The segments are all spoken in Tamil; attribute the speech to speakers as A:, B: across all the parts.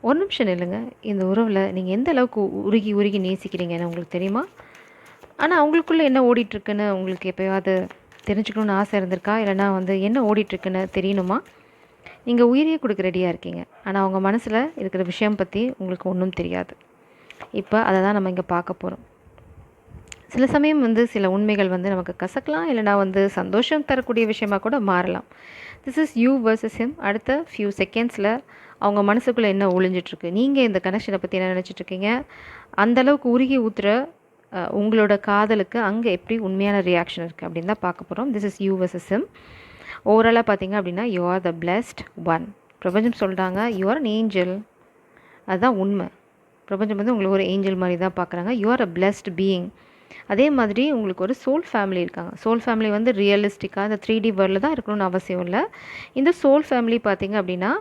A: ஒரு நிமிஷம் நில்லுங்க. இந்த உறவுல நீங்க எந்த அளவுக்கு உருகி உருகி நேசிக்கிறீங்கன்னு உங்களுக்கு தெரியுமா? ஆனா அவங்களுக்குள்ள என்ன ஓடிட்டுருக்குன்னு உங்களுக்கு எப்பயாவது தெரிஞ்சுக்கணும்னு ஆசை இருந்திருக்கா? இல்லன்னா வந்து என்ன ஓடிட்டுருக்குன்னு தெரியணுமா? நீங்க உயிரையே குடுக்க ரெடியா இருக்கீங்க. ஆனா அவங்க மனசுல இருக்கிற விஷயம் பத்தி உங்களுக்கு ஒண்ணும் தெரியாது. இப்ப அத தான் நம்ம இங்க பார்க்க போறோம். சில சமயம் வந்து சில உண்மைகள் வந்து நமக்கு கசக்கலாம், இல்லன்னா வந்து சந்தோஷம் தரக்கூடிய விஷயமா கூட மாறலாம். This is you versus him. அடுத்த ஃபியூ செகண்ட்ஸில் அவங்க மனசுக்குள்ளே என்ன ஒளிஞ்சிட்ருக்கு, நீங்கள் இந்த கனெக்ஷனை பற்றி என்ன நினச்சிட்ருக்கீங்க, அந்த அளவுக்கு உருகி ஊற்றுற உங்களோட காதலுக்கு அங்கே எப்படி உண்மையான ரியாக்ஷன் இருக்குது அப்படின்னு தான் பார்க்க போகிறோம். This is you versus him. ஓவராலாக பார்த்தீங்க அப்படின்னா you are the blessed one. பிரபஞ்சம் சொல்கிறாங்க யூ ஆர் அன் ஏஞ்சல். அதுதான் உண்மை. பிரபஞ்சம் வந்து உங்களுக்கு ஒரு ஏஞ்சல் மாதிரி தான் பார்க்குறாங்க. You are a blessed being. அதே மாதிரி உங்களுக்கு ஒரு சோல் ஃபேமிலி இருக்காங்க. சோல் ஃபேமிலி வந்து ரியலிஸ்டிக்காக இந்த 3D வேர்ல்டில் தான் இருக்கணும்னு அவசியம் இல்லை. இந்த சோல் ஃபேமிலி பார்த்தீங்க அப்படின்னா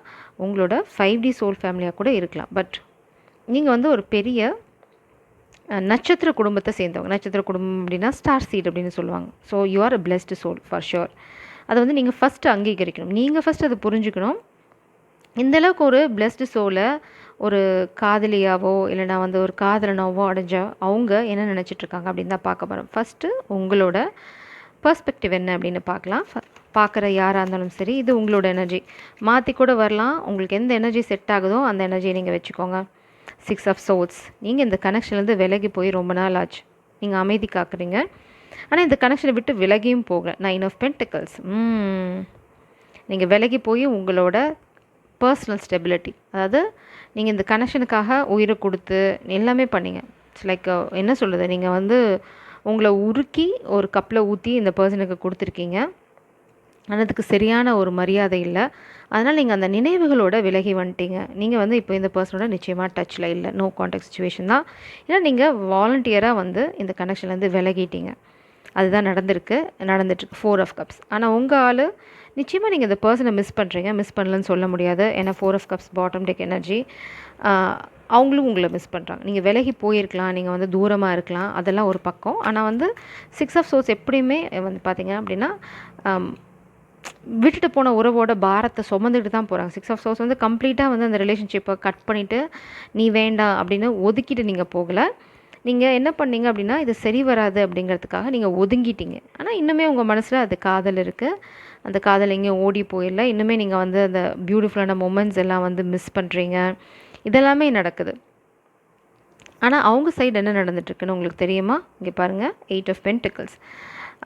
A: உங்களோட 5D சோல் ஃபேமிலியாக கூட இருக்கலாம். பட் நீங்கள் வந்து ஒரு பெரிய நட்சத்திர குடும்பத்தை சேர்ந்தவங்க. நட்சத்திர குடும்பம் அப்படின்னா ஸ்டார் சீட் அப்படின்னு சொல்லுவாங்க. So you are a blessed soul for sure. அதை வந்து நீங்கள் ஃபஸ்ட்டு அங்கீகரிக்கணும். நீங்கள் ஃபஸ்ட்டு அதை புரிஞ்சுக்கணும். இந்தளவுக்கு ஒரு பிளெஸ்டு சோலை ஒரு காதலியாவோ இல்லைனா வந்து ஒரு காதலனாவோ அடைஞ்சா அவங்க என்ன நினச்சிட்ருக்காங்க அப்படின்னு தான் பார்க்க போகிறோம். ஃபஸ்ட்டு உங்களோட பர்ஸ்பெக்டிவ் என்ன அப்படின்னு பார்க்கலாம். பார்க்குற யாராக இருந்தாலும் சரி, இது உங்களோட எனர்ஜி மாற்றி கூட வரலாம். உங்களுக்கு எந்த எனர்ஜி செட் ஆகுதோ அந்த எனர்ஜியை நீங்கள் வச்சுக்கோங்க. 6 ஆஃப் சோர்ஸ். நீங்கள் இந்த கனெக்ஷன்லேருந்து விலகி போய் ரொம்ப நாள் ஆச்சு. நீங்கள் அமைதி காக்குறீங்க. ஆனால் இந்த கனெக்ஷனை விட்டு விலகியும் போக 9 ஆஃப் பென்டிகல்ஸ். நீங்கள் விலகி போய் உங்களோட பர்சனல் ஸ்டெபிலிட்டி, அதாவது நீங்கள் இந்த கனெக்ஷனுக்காக உயிரை கொடுத்து எல்லாமே பண்ணீங்க. இட்ஸ் லைக் என்ன சொல்கிறது, நீங்கள் வந்து உங்களை உருக்கி ஒரு கப்பில் ஊற்றி இந்த பர்சனுக்கு கொடுத்துருக்கீங்க. ஆனால் அதுக்கு சரியான ஒரு மரியாதை இல்லை. அதனால் நீங்கள் அந்த நினைவுகளோட விலகி வந்துட்டீங்க. நீங்கள் வந்து இப்போ இந்த பர்சனோட நிச்சயமாக டச்சில் இல்லை. நோ கான்டாக்ட் சுச்சுவேஷன் தான். ஏன்னா நீங்கள் வாலண்டியராக வந்து இந்த கனெக்ஷன்லேருந்து விலகிட்டீங்க. அதுதான் நடந்துட்டுருக்கு. 4 ஆஃப் கப்ஸ். ஆனால் உங்கள் ஆள் நிச்சயமாக நீங்கள் இந்த பர்சனை மிஸ் பண்ணுறீங்க. மிஸ் பண்ணலன்னு சொல்ல முடியாது. ஏன்னா 4 of cups bottom deck energy. அவங்களும் உங்களை மிஸ் பண்ணுறாங்க. நீங்கள் விலகி போயிருக்கலாம், நீங்கள் வந்து தூரமாக இருக்கலாம், அதெல்லாம் ஒரு பக்கம். ஆனால் வந்து 6 ஆஃப் சோர்ஸ் எப்படியுமே வந்து பார்த்தீங்க அப்படின்னா விட்டுட்டு போன உறவோட பாரத்தை சுமந்துட்டு தான் போகிறாங்க. 6 ஆஃப் சோர்ஸ் வந்து கம்ப்ளீட்டாக வந்து அந்த ரிலேஷன்ஷிப்பை கட் பண்ணிவிட்டு நீ வேண்டாம் அப்படின்னு ஒதுக்கிட்டு நீங்கள் போகலை. நீங்கள் என்ன பண்ணீங்க அப்படின்னா இது சரி வராது அப்படிங்கிறதுக்காக நீங்கள் ஒதுங்கிட்டீங்க. ஆனால் இன்னுமே உங்கள் மனசில் அது காதல் இருக்குது. அந்த காதல் எங்கேயும் ஓடி போயிடல. இன்னுமே நீங்கள் வந்து அந்த பியூட்டிஃபுல்லான மொமெண்ட்ஸ் எல்லாம் வந்து மிஸ் பண்ணுறீங்க. இதெல்லாமே நடக்குது. ஆனால் அவங்க சைடு என்ன நடந்துட்டுருக்குன்னு உங்களுக்கு தெரியுமா? இங்கே பாருங்கள், 8 ஆஃப் பென்டிகல்ஸ்.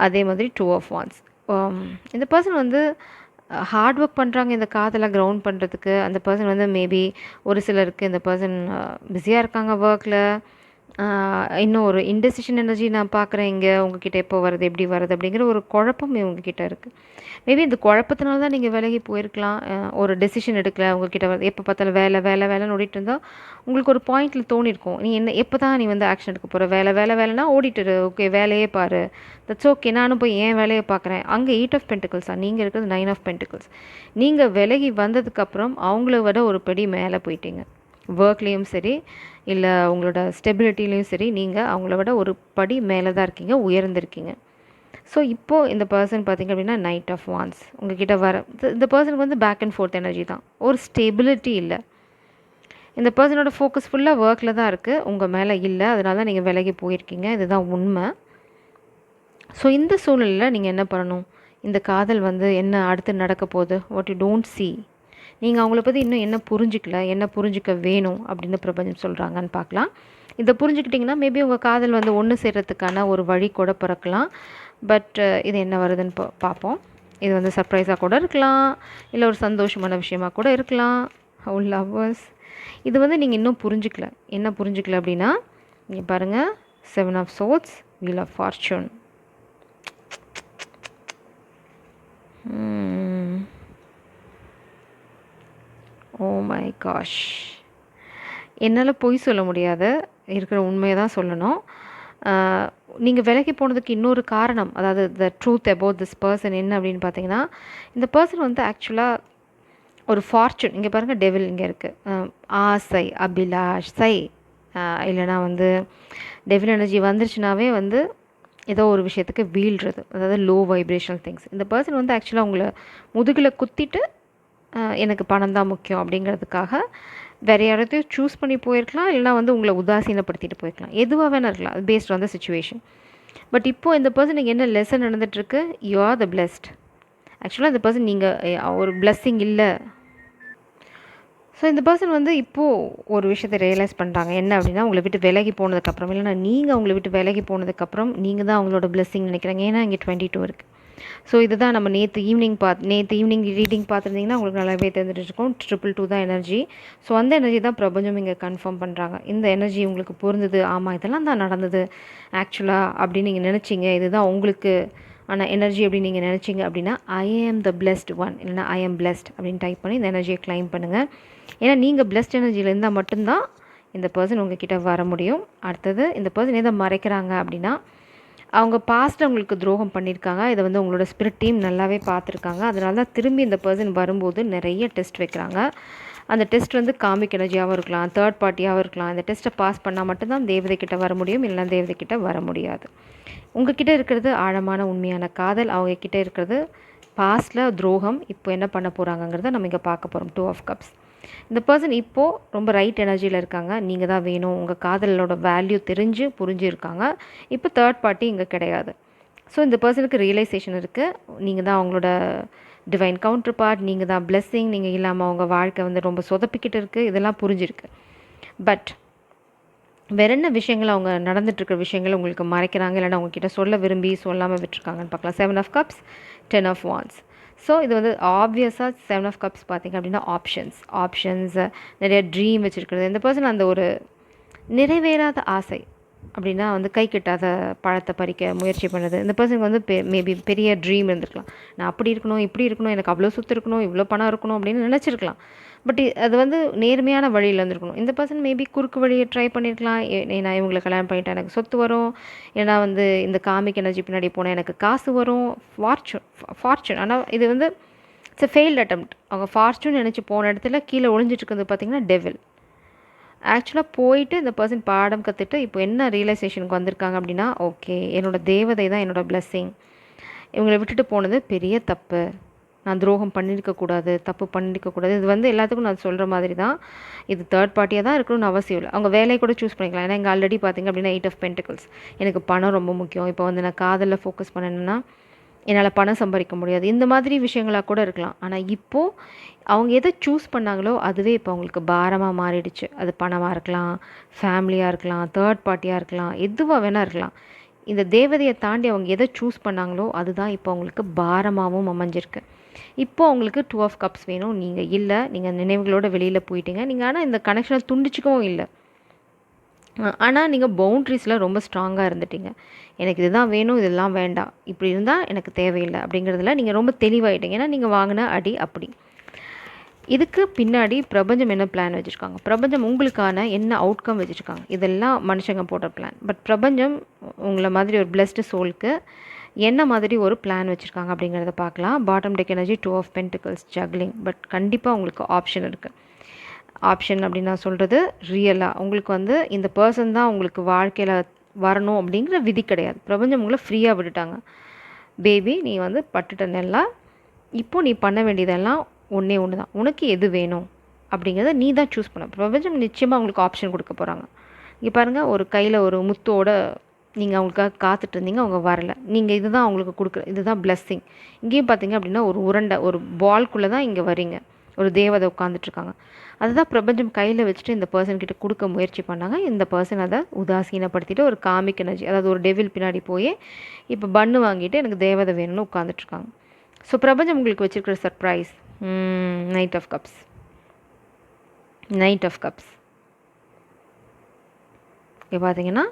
A: அதே மாதிரி 2 ஆஃப் வான்ஸ். இந்த பர்சன் வந்து ஹார்ட் ஒர்க் பண்ணுறாங்க இந்த காதலை கிரவுண்ட் பண்ணுறதுக்கு. அந்த பர்சன் வந்து மேபி ஒரு சிலருக்கு இந்த பர்சன் பிஸியாக இருக்காங்க ஒர்க்கில். இன்னும் ஒரு இன்டெசிஷன் எனர்ஜி நான் பார்க்குறேன் இங்கே உங்ககிட்ட. எப்போ வருது, எப்படி வருது அப்படிங்கிற ஒரு குழப்பம் இவங்ககிட்ட இருக்குது. மேபி இந்த குழப்பத்தினால தான் நீங்கள் விலகி போயிருக்கலாம். ஒரு டெசிஷன் எடுக்கல. உங்ககிட்ட வருது எப்போ பார்த்தாலும் வேலை வேலை வேலைன்னு ஓடிட்டு இருந்தால் உங்களுக்கு ஒரு பாயிண்டில் தோணியிருக்கும், நீ என்ன எப்போ தான் நீ வந்து ஆக்ஷன் எடுக்க போகிற, வேலை வேலை வேலைனா ஓடிட்டுரு. ஓகே வேலையே பாரு, தட்ஸ் ஓகே, நானும் போய் ஏன் வேலையை பார்க்குறேன். அங்கே 8 ஆஃப் பென்டிகல்ஸா, நீங்கள் இருக்கிறது 9 ஆஃப் பென்டிகல்ஸ். நீங்கள் விலகி வந்ததுக்கப்புறம் அவங்கள விட ஒரு படி மேலே போயிட்டீங்க. ஒர்க்லேயும் சரி இல்லை உங்களோட ஸ்டெபிலிட்டிலையும் சரி நீங்கள் அவங்கள விட ஒரு படி மேலே தான் இருக்கீங்க, உயர்ந்திருக்கீங்க. ஸோ இப்போது இந்த பர்சன் பார்த்திங்க அப்படின்னா நைட் ஆஃப் வான்ஸ் உங்ககிட்ட வர இந்த பர்சனுக்கு வந்து பேக் அண்ட் ஃபோர்த் எனர்ஜி தான். ஒரு ஸ்டெபிலிட்டி இல்லை. இந்த பர்சனோட ஃபோக்கஸ் ஃபுல்லாக ஒர்க்கில் தான் இருக்குது, உங்கள் மேலே இல்லை. அதனால தான் நீங்கள் விலகி போயிருக்கீங்க. இதுதான் உண்மை. ஸோ இந்த சூழ்நிலையில் நீங்கள் என்ன பண்ணணும்? இந்த காதல் வந்து என்ன அடுத்து நடக்க போகுது, வாட் யூ டோன்ட் see, நீங்கள் அவங்கள பற்றி இன்னும் என்ன புரிஞ்சிக்கல, என்ன புரிஞ்சிக்க வேணும் அப்படின்னு பிரபஞ்சம் சொல்கிறாங்கன்னு பார்க்கலாம். இதை புரிஞ்சுக்கிட்டிங்கன்னா மேபி உங்கள் காதல் வந்து ஒன்று சேர்கிறதுக்கான ஒரு வழி கூட பிறக்கலாம். பட் இது என்ன வருதுன்னு பார்ப்போம். இது வந்து சர்ப்ரைஸாக கூட இருக்கலாம், இல்லை ஒரு சந்தோஷமான விஷயமாக கூட இருக்கலாம். லவ்வர்ஸ், இது வந்து நீங்கள் இன்னும் புரிஞ்சிக்கல. என்ன புரிஞ்சிக்கல அப்படின்னா இங்கே பாருங்கள், 7 of swords, wheel of fortune. Oh my gosh, என்னால் பொய் சொல்ல முடியாது, இருக்கிற உண்மையை தான் சொல்லணும். நீங்கள் விலகி போனதுக்கு இன்னொரு காரணம், அதாவது the truth about this person என்ன அப்படின்னு பார்த்தீங்கன்னா, இந்த பர்சன் வந்து ஆக்சுவலாக ஒரு ஃபார்ச்சூன், இங்கே பாருங்கள் டெவில் இங்கே இருக்குது. ஆசை, அபிலாஷை, இல்லைனா வந்து டெவில் எனர்ஜி வந்துருச்சுனாவே வந்து ஏதோ ஒரு விஷயத்துக்கு வீழ்றது, அதாவது லோ வைப்ரேஷனல் திங்ஸ். இந்த பர்சன் வந்து ஆக்சுவலாக உங்களை முதுகில் குத்திட்டு எனக்கு பணம் தான் முக்கியம் அப்படிங்கிறதுக்காக வேறு யாராவது சூஸ் பண்ணி போயிருக்கலாம், இல்லைனா வந்து உங்களை உதாசீனப்படுத்திட்டு போயிருக்கலாம். எதுவாக வேணா இருக்கலாம், அது based on the situation. But இப்போது இந்த பர்சனுக்கு என்ன லெசன் நடந்துகிட்ருக்கு, யூ ஆர் த பிளெஸ்ட். ஆக்சுவலாக இந்த பர்சன் நீங்கள் ஒரு பிளெஸ்ஸிங் இல்லை. ஸோ இந்த பர்சன் வந்து இப்போது ஒரு விஷயத்தை ரியலைஸ் பண்ணுறாங்க. என்ன அப்படின்னா, உங்களை விட்டு விலகி போனதுக்கப்புறம், இல்லைனா நீங்கள் அவங்கள விட்டு விலகி போனதுக்கப்புறம் நீங்கள் தான் அவங்களோட பிளெஸ்ஸிங் நினைக்கிறாங்க. ஏன்னா இங்கே 22 இருக்குது. ஸோ இதுதான் நம்ம நேற்று ஈவினிங் ரீடிங் பார்த்துருந்தீங்கன்னா உங்களுக்கு நல்லாவே தெரிஞ்சிருக்கும். 222 தான் எனர்ஜி. ஸோ அந்த எனர்ஜி தான் பிரபஞ்சம் இங்கே கன்ஃபார்ம் பண்ணுறாங்க. இந்த எனர்ஜி உங்களுக்கு பொருந்தது, ஆமாம் இதெல்லாம் தான் நடந்தது ஆக்சுவலாக அப்படின்னு நீங்கள் நினச்சிங்க, இதுதான் உங்களுக்கு ஆனால் எனர்ஜி அப்படின்னு நீங்கள் நினச்சிங்க அப்படின்னா, ஐ ஆம் த பிளெஸ்ட் ஒன், இல்லைனா ஐ ஆம் பிளெஸ்ட் அப்படின்னு டைப் பண்ணி இந்த எனர்ஜியை கிளைம் பண்ணுங்கள். ஏன்னா நீங்கள் பிளெஸ்ட் எனர்ஜியில் இருந்தால் மட்டும்தான் இந்த பர்சன் உங்ககிட்ட வர முடியும். அடுத்தது, இந்த பர்சன் எதை மறைக்கிறாங்க அப்படின்னா, அவங்க பாஸ்ட்டில் உங்களுக்கு துரோகம் பண்ணியிருக்காங்க. இதை வந்து உங்களோட ஸ்பிரிட் டீம் நல்லாவே பார்த்துருக்காங்க. அதனால தான் திரும்பி இந்த பர்சன் வரும்போது நிறைய டெஸ்ட் வைக்கிறாங்க. அந்த டெஸ்ட் வந்து காமிக் எனர்ஜியாகவும் இருக்கலாம், தேர்ட் பார்ட்டியாகவும் இருக்கலாம். இந்த டெஸ்ட்டை பாஸ் பண்ணால் மட்டும்தான் தேவதைக்கிட்ட வர முடியும், இல்லைனா தேவதைக்கிட்ட வர முடியாது. உங்ககிட்ட இருக்கிறது ஆழமான உண்மையான காதல், அவங்கக்கிட்ட இருக்கிறது பாஸ்டில் துரோகம். இப்போ என்ன பண்ண போகிறாங்கங்கிறத நம்ம இங்கே பார்க்க போகிறோம். 2 ஆஃப் கப்ஸ். இந்த பர்சன் இப்போது ரொம்ப ரைட் எனர்ஜியில் இருக்காங்க. நீங்கள் தான் வேணும், உங்கள் காதலோட வேல்யூ புரிஞ்சுருக்காங்க. இப்போ தேர்ட் பார்ட்டி இங்கே கிடையாது. ஸோ இந்த பர்சனுக்கு ரியலைசேஷன் இருக்குது. நீங்கள் தான் அவங்களோட டிவைன் கவுண்டர் பார்ட், நீங்கள் தான் பிளெஸ்ஸிங். நீங்கள் இல்லாமல் அவங்க வாழ்க்கை வந்து ரொம்ப சொதப்பிக்கிட்டு இருக்குது. இதெல்லாம் புரிஞ்சிருக்கு. பட் வேற என்ன விஷயங்கள் அவங்க நடந்துட்டுருக்க விஷயங்கள் உங்களுக்கு மறைக்கிறாங்க, இல்லைனா அவங்கக்கிட்ட சொல்ல விரும்பி சொல்லாமல் விட்டுருக்காங்கன்னு பார்க்கலாம். 7 of cups, 10 of wands. So இது வந்து ஆப்வியஸாக 7 ஆஃப் கப்ஸ் பார்த்திங்க அப்படின்னா ஆப்ஷன்ஸ் நிறைய ட்ரீம் வச்சுருக்கிறது. இந்த பர்சன் அந்த ஒரு நிறைவேறாத ஆசை அப்படின்னா வந்து கை கட்டாத பழத்தை பறிக்க முயற்சி பண்ணுது. இந்த பர்சனுக்கு வந்து மேபி பெரிய ட்ரீம் இருந்திருக்கலாம். நான் அப்படி இருக்கணும், இப்படி இருக்கணும், எனக்கு அவ்வளோ சொத்து இருக்கணும், இவ்வளோ பணம் இருக்கணும் அப்படின்னு நினச்சிருக்கலாம். பட் அது வந்து நேர்மையான வழியில் வந்துருக்கணும். இந்த பர்சன் மேபி குறுக்கு வழியை ட்ரை பண்ணியிருக்கலாம். நான் இவங்களை கல்யாணம் பண்ணிட்டேன், எனக்கு சொத்து வரும், ஏன்னா வந்து இந்த காமிக் எனர்ஜி பின்னாடி போனால் எனக்கு காசு வரும், ஃபார்ச்சூன். ஆனால் இது வந்து இட்ஸ் எ ஃபெயில்ட் அட்டெம்ப்ட். அவங்க ஃபார்ச்சூன் நினச்சி போன இடத்துல கீழே ஒளிஞ்சிட்ருக்கிறது பார்த்திங்கன்னா டெவில். ஆக்சுவலாக போயிட்டு இந்த பர்சன் பாடம் கற்றுட்டு இப்போ என்ன ரியலைசேஷனுக்கு வந்திருக்காங்க அப்படின்னா, ஓகே என்னோடய தேவதை தான் என்னோடய பிளெஸ்ஸிங். இவங்களை விட்டுட்டு போனது பெரிய தப்பு, நான் துரோகம் பண்ணியிருக்கக்கூடாது, தப்பு பண்ணியிருக்கக்கூடாது. இது வந்து எல்லாத்துக்கும் நான் சொல்கிற மாதிரி தான். இது தேர்ட் பார்ட்டியாக தான் இருக்கணும்னு அவசியம் இல்லை. அவங்க வேலையை கூட சூஸ் பண்ணிக்கலாம். ஏன்னா இங்கே ஆல்ரெடி பார்த்திங்க அப்படின்னா 8 ஆஃப் பென்டிகல்ஸ். எனக்கு பணம் ரொம்ப முக்கியம், இப்போ வந்து நான் காதலில் ஃபோக்கஸ் பண்ணணுன்னா என்னால் பணம் சம்பாதிக்க முடியாது, இந்த மாதிரி விஷயங்களாக கூட இருக்கலாம். ஆனால் இப்போது அவங்க எதை சூஸ் பண்ணாங்களோ அதுவே இப்போ அவங்களுக்கு பாரமாக மாறிடுச்சு. அது பணமாக இருக்கலாம், ஃபேமிலியாக இருக்கலாம், தேர்ட் பார்ட்டியாக இருக்கலாம், எதுவாக வேணால் இருக்கலாம். இந்த தேவதையை தாண்டி அவங்க எதை சூஸ் பண்ணாங்களோ அதுதான் இப்போ அவங்களுக்கு பாரமாகவும் அமைஞ்சிருக்கு. இப்போது அவங்களுக்கு 2 ஆஃப் கப்ஸ் வேணும். நீங்கள் இல்லை, நீங்கள் நினைவுகளோட வெளியில் போயிட்டீங்க. நீங்கள் ஆனால் இந்த கனெக்ஷனை துண்டிச்சிக்கவும் இல்லை. ஆனால் நீங்கள் பவுண்ட்ரிஸில் ரொம்ப ஸ்ட்ராங்காக இருந்துட்டீங்க. எனக்கு இதுதான் வேணும், இதெல்லாம் வேண்டாம், இப்படி இருந்தால் எனக்கு தேவையில்லை அப்படிங்கிறதுல நீங்கள் ரொம்ப தெளிவாயிட்டீங்க. ஏன்னா நீங்கள் வாங்கின அடி அப்படி. இதுக்கு பின்னாடி பிரபஞ்சம் என்ன பிளான் வச்சுருக்காங்க, பிரபஞ்சம் உங்களுக்கான என்ன அவுட்கம் வச்சுருக்காங்க, இதெல்லாம் மனுஷங்க போட்ட பிளான். பட் பிரபஞ்சம் உங்களை மாதிரி ஒரு பிளெஸ்டு சோலுக்கு என்ன மாதிரி ஒரு பிளான் வச்சுருக்காங்க அப்படிங்கிறத பார்க்கலாம். Bottom deck energy 2 of pentacles, juggling. But கண்டிப்பாக உங்களுக்கு ஆப்ஷன் இருக்குது. ஆப்ஷன் அப்படின்னு நான் சொல்கிறது ரியலாக உங்களுக்கு வந்து இந்த பர்சன் தான் உங்களுக்கு வாழ்க்கையில் வரணும் அப்படிங்கிற விதி கிடையாது. பிரபஞ்சம் உங்களை ஃப்ரீயாக விட்டுட்டாங்க. பேபி நீ வந்து பட்டுட்ட நெல்லா, இப்போது நீ பண்ண வேண்டியதெல்லாம் ஒன்றே ஒன்று தான். உனக்கு எது வேணும் அப்படிங்கிறத நீ தான் சூஸ் பண்ண. பிரபஞ்சம் நிச்சயமாக உங்களுக்கு ஆப்ஷன் கொடுக்க போகிறாங்க. இங்கே பாருங்கள், ஒரு கையில் ஒரு முத்தோட நீங்கள் அவங்களுக்காக காத்துட்டு இருந்தீங்க, அவங்க வரலை. நீங்கள் இதுதான் அவங்களுக்கு கொடுக்குற, இதுதான் பிளெஸ்ஸிங். இங்கேயும் பார்த்தீங்க அப்படின்னா ஒரு உருண்டை, ஒரு பால்குள்ளே தான் இங்கே வரீங்க. ஒரு தேவதை உட்காந்துட்ருக்காங்க. அதுதான் பிரபஞ்சம் கையில் வச்சுட்டு இந்த பர்சன்கிட்ட கொடுக்க முயற்சி பண்ணாங்க. இந்த பர்சன் அதை உதாசீனப்படுத்திட்டு ஒரு காமிக் எனர்ஜி, அதாவது ஒரு டெவில் பின்னாடி போய் இப்போ பன்னு வாங்கிட்டு எனக்கு தேவதை வேணும்னு உட்காந்துட்ருக்காங்க. ஸோ பிரபஞ்சம் உங்களுக்கு வச்சுருக்கிற சர்ப்ரைஸ் நைட் ஆஃப் கப்ஸ். இப்போ பார்த்தீங்கன்னா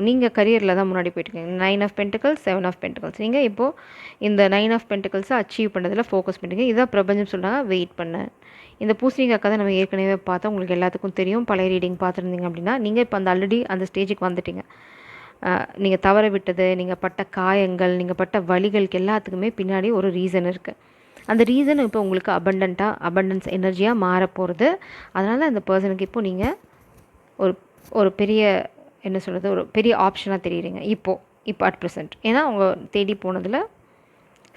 A: நீங்கள் கரியரில் தான் முன்னாடி போயிட்டுருக்கீங்க. 9 ஆஃப் பென்டிகல்ஸ், 7 ஆஃப் பென்டிகல்ஸ். நீங்கள் இப்போது இந்த 9 ஆஃப் பென்டிகல்ஸை அச்சீவ் பண்ணுறதுல ஃபோக்கஸ் பண்ணுறீங்க. இதான் பிரபஞ்சம் சொல்கிறாங்க, வெயிட் பண்ண. இந்த பூசணிக்காய் கதை நம்ம ஏற்கனவே பார்த்தா உங்களுக்கு எல்லாத்துக்கும் தெரியும். பழைய ரீடிங் பார்த்துருந்தீங்க அப்படின்னா நீங்கள் இப்போ ஆல்ரெடி அந்த ஸ்டேஜுக்கு வந்துட்டீங்க. நீங்கள் தவற விட்டது, நீங்கள் பட்ட காயங்கள், நீங்கள் பட்ட வலிகளுக்கு எல்லாத்துக்குமே பின்னாடி ஒரு ரீசன் இருக்குது. அந்த ரீசன் இப்போ உங்களுக்கு அபண்டன்ஸ் எனர்ஜியாக மாறப்போகிறது. அதனால் அந்த பர்சனுக்கு இப்போது நீங்கள் ஒரு பெரிய என்ன சொல்கிறது, ஒரு பெரிய ஆப்ஷனாக தெரியுறீங்க இப்போ அட் ப்ரெசென்ட். ஏன்னா அவங்க தேடி போனதில்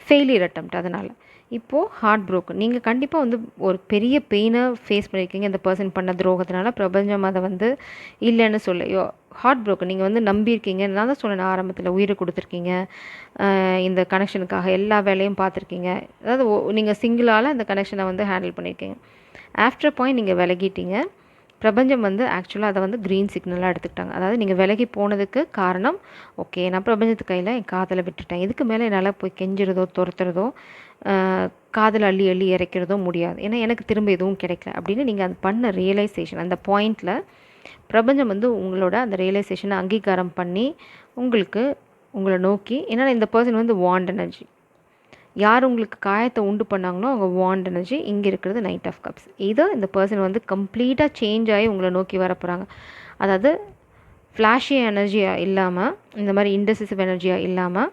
A: ஃபெயிலியர் அட்டெம்ப்ட். அதனால் இப்போது ஹார்ட் ப்ரோக்கன். நீங்கள் கண்டிப்பாக வந்து ஒரு பெரிய பெயினை ஃபேஸ் பண்ணியிருக்கீங்க இந்த பர்சன் பண்ண துரோகத்தினால. பிரபஞ்சம் அதை வந்து இல்லைன்னு சொல்ல ஹார்ட் ப்ரோக்கன். நீங்கள் வந்து நம்பியிருக்கீங்க. நான் தான் சொன்னேன் ஆரம்பத்தில், உயிரை கொடுத்துருக்கீங்க இந்த கனெக்ஷனுக்காக, எல்லா வேலையும் பார்த்துருக்கீங்க. அதாவது நீங்கள் சிங்கிளால் அந்த கனெக்ஷனை வந்து ஹேண்டில் பண்ணியிருக்கீங்க. ஆஃப்டர் பாயிண்ட் நீங்கள் விலகிட்டீங்க. பிரபஞ்சம் வந்து ஆக்சுவலாக அதை வந்து க்ரீன் சிக்னலாக எடுத்துக்கிட்டாங்க. அதாவது நீங்கள் விலகி போனதுக்கு காரணம், ஓகே நான் பிரபஞ்சத்து கையில் என் காதலை விட்டுட்டேன், இதுக்கு மேலே என்னால் போய் கெஞ்சுறதோ துரத்துறதோ காதல் அள்ளி அள்ளி இறைக்கிறதோ முடியாது, ஏன்னா எனக்கு திரும்ப எதுவும் கிடைக்கல அப்படின்னு நீங்கள் அது பண்ண ரியலைசேஷன், அந்த பாயிண்டில் பிரபஞ்சம் வந்து உங்களோட அந்த ரியலைசேஷனை அங்கீகாரம் பண்ணி உங்களுக்கு உங்களை நோக்கி, ஏன்னா இந்த பர்சன் வந்து வாண்ட் எனர்ஜி, யார் உங்களுக்கு காயத்தை உண்டு பண்ணாங்களோ அவங்க வாண்ட் எனர்ஜி. இங்கே இருக்கிறது நைட் ஆஃப் கப்ஸ். இதோ இந்த பர்சன் வந்து கம்ப்ளீட்டாக சேஞ்ச் ஆகி உங்களை நோக்கி வர போகிறாங்க. அதாவது ஃப்ளாஷி எனர்ஜியாக இல்லாமல், இந்த மாதிரி இன்டெசிசிவ் எனர்ஜியாக இல்லாமல்,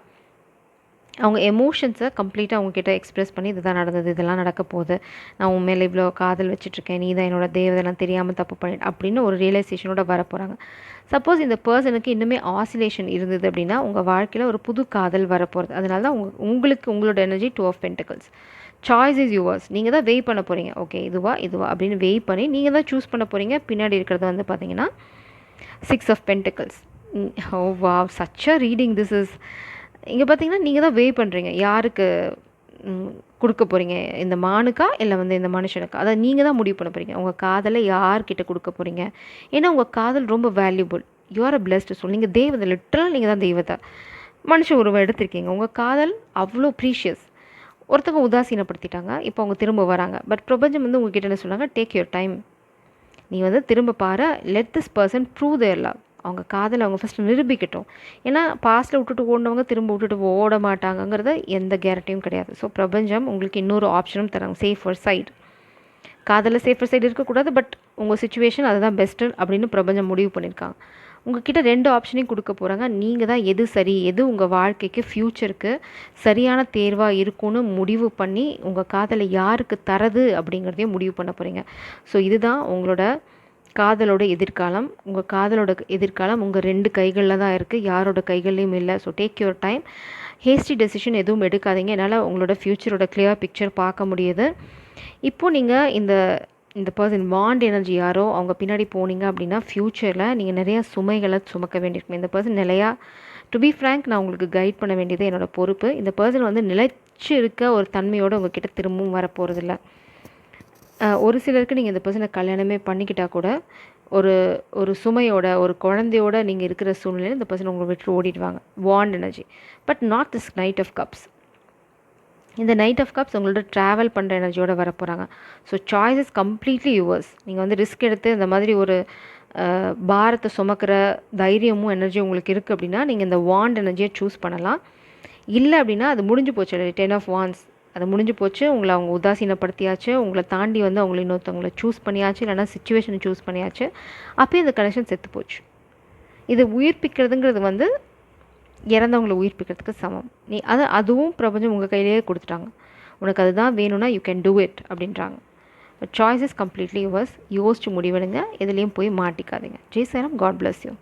A: அவங்க எமோஷன்ஸை கம்ப்ளீட்டாக அவங்கக்கிட்ட எக்ஸ்ப்ரெஸ் பண்ணி இதுதான் நடந்தது, இதெல்லாம் நடக்க போகுது, நான் உன் மேலே இவ்வளோ காதல் வச்சுட்ருக்கேன், நீ தான் என்னோட தேவதெல்லாம் தெரியாமல் தப்பு பண்ணிட்டு அப்படின்னு ஒரு ரியலைசேஷனோட வர போகிறாங்க. சப்போஸ் இந்த பர்சனுக்கு இன்னுமே ஆசிலேஷன் இருந்தது அப்படின்னா உங்கள் வாழ்க்கையில் ஒரு புது காதல் வரப்போகிறது. அதனால தான் உங்களுக்கு உங்களோட energy 2 of pentacles. Choice is yours. நீங்கள் தான் வெயிட் பண்ண போகிறீங்க, ஓகே இதுவா அப்படின்னு வெயிட் பண்ணி நீங்கள் தான் சூஸ் பண்ண போகிறீங்க. பின்னாடி இருக்கிறது வந்து பார்த்தீங்கன்னா 6 of pentacles. Oh wow, such a reading this is. இங்கே பார்த்தீங்கன்னா நீங்கள் தான் வெயிட் பண்ணுறீங்க, யாருக்கு கொடுக்க போகிறீங்க, இந்த மானுக்கா இல்லை வந்து இந்த மனுஷனுக்கா, அதை நீங்கள் தான் முடிவு பண்ண போகிறீங்க. உங்கள் காதலை யார்கிட்ட கொடுக்க போகிறீங்க. ஏன்னா உங்கள் காதல் ரொம்ப valuable. You are a blessed சொல். நீங்கள் தெய்வத்தை, லிட்டரல் நீங்கள் தான் தெய்வத்தை மனுஷ உருவம் எடுத்திருக்கீங்க. உங்கள் காதல் அவ்வளோ ப்ரீஷியஸ். ஒருத்தவங்க உதாசீனப்படுத்திட்டாங்க, இப்போ அவங்க திரும்ப வராங்க. பட் பிரபஞ்சம் வந்து உங்ககிட்ட என்ன சொன்னாங்க, டேக் யுவர் டைம், நீ வந்து திரும்ப பாரு, let this person prove their love. அவங்க காதலை அவங்க ஃபஸ்ட்டு நிரூபிக்கட்டும். ஏன்னா பாஸ்ட்டில் விட்டுட்டு ஓடினவங்க திரும்ப விட்டுட்டு ஓட மாட்டாங்கங்கிறது எந்த கேரண்டியும் கிடையாது. ஸோ பிரபஞ்சம் உங்களுக்கு இன்னொரு ஆப்ஷனும் தராங்க, சேஃபர் சைடு. காதலில் சேஃபர் சைடு இருக்கக்கூடாது, பட் உங்கள் சுச்சுவேஷன் அதுதான் பெஸ்ட்டு அப்படின்னு பிரபஞ்சம் முடிவு பண்ணியிருக்காங்க. உங்ககிட்ட 2 ஆப்ஷனையும் கொடுக்க போகிறாங்க. நீங்கள் தான் எது சரி, எது உங்கள் வாழ்க்கைக்கு ஃப்யூச்சருக்கு சரியான தேர்வாக இருக்கும்னு முடிவு பண்ணி உங்கள் காதலை யாருக்கு தரது அப்படிங்கிறதையும் முடிவு பண்ண போகிறீங்க. ஸோ இதுதான் உங்களோட காதலோட எதிர்காலம். உங்கள் காதலோட எதிர்காலம் உங்கள் 2 கைகளில் தான் இருக்குது, யாரோட கைகள்லையும் இல்லை. So take your time, hasty decision எதுவும் எடுக்காதீங்க. என்னால் உங்களோட ஃப்யூச்சரோட கிளியர் பிக்சர் பார்க்க முடியுது. இப்போது நீங்கள் இந்த பர்சன் வாண்ட் எனர்ஜி யாரோ அவங்க பின்னாடி போனீங்க அப்படின்னா ஃப்யூச்சரில் நீங்கள் நிறையா சுமைகளை சுமக்க வேண்டியிருக்கும். இந்த பர்சன் நிலையாக, டு பி ஃப்ரேங்க், நான் உங்களுக்கு கைட் பண்ண வேண்டியது என்னோடய பொறுப்பு. இந்த பர்சன் வந்து நிலைச்சு இருக்க ஒரு தன்மையோடு உங்ககிட்ட திரும்பவும் வரப்போகிறதில்ல. ஒரு சிலருக்கு நீங்கள் இந்த பர்சனை கல்யாணமே பண்ணிக்கிட்டால் கூட ஒரு சுமையோட, ஒரு குழந்தையோட நீங்கள் இருக்கிற சூழ்நிலையில் இந்த பர்சன் உங்களை விட்டு ஓடிடுவாங்க. Wand energy, but not this knight of cups. இந்த நைட் ஆஃப் கப்ஸ் உங்களோட ட்ராவல் பண்ணுற எனர்ஜியோடு வர போகிறாங்க. So choice is completely yours. நீங்கள் வந்து ரிஸ்க் எடுத்து இந்த மாதிரி ஒரு பாரத்தை சுமக்கிற தைரியமும் எனர்ஜியும் உங்களுக்கு இருக்குது அப்படின்னா நீங்கள் இந்த வாண்ட் எனர்ஜியை சூஸ் பண்ணலாம். இல்லை அப்படின்னா அது முடிஞ்சு போச்சு, 10 ஆஃப் வாண்ட்ஸ் அது முடிஞ்சு போச்சு. உங்களை அவங்க உதாசீனப்படுத்தியாச்சு, உங்களை தாண்டி வந்து அவங்களை இன்னொருத்தவங்களை சூஸ் பண்ணியாச்சு, இல்லைனா சிச்சுவேஷனை சூஸ் பண்ணியாச்சு. அப்போயே இந்த கனெக்ஷன் செத்து போச்சு. இது உயிர்ப்பிக்கிறதுங்கிறது வந்து இறந்தவங்களை உயிர்ப்பிக்கிறதுக்கு சமம். அதுவும் பிரபஞ்சம் உங்கள் கையிலேயே கொடுத்துட்டாங்க. உனக்கு அதுதான் வேணும்னா யூ கேன் டூ இட் அப்படின்றாங்க. But choice is completely yours. யோசிச்சு முடிவெடுங்க, எதுலேயும் போய் மாட்டிக்காதீங்க. Jai Sairam. God bless you.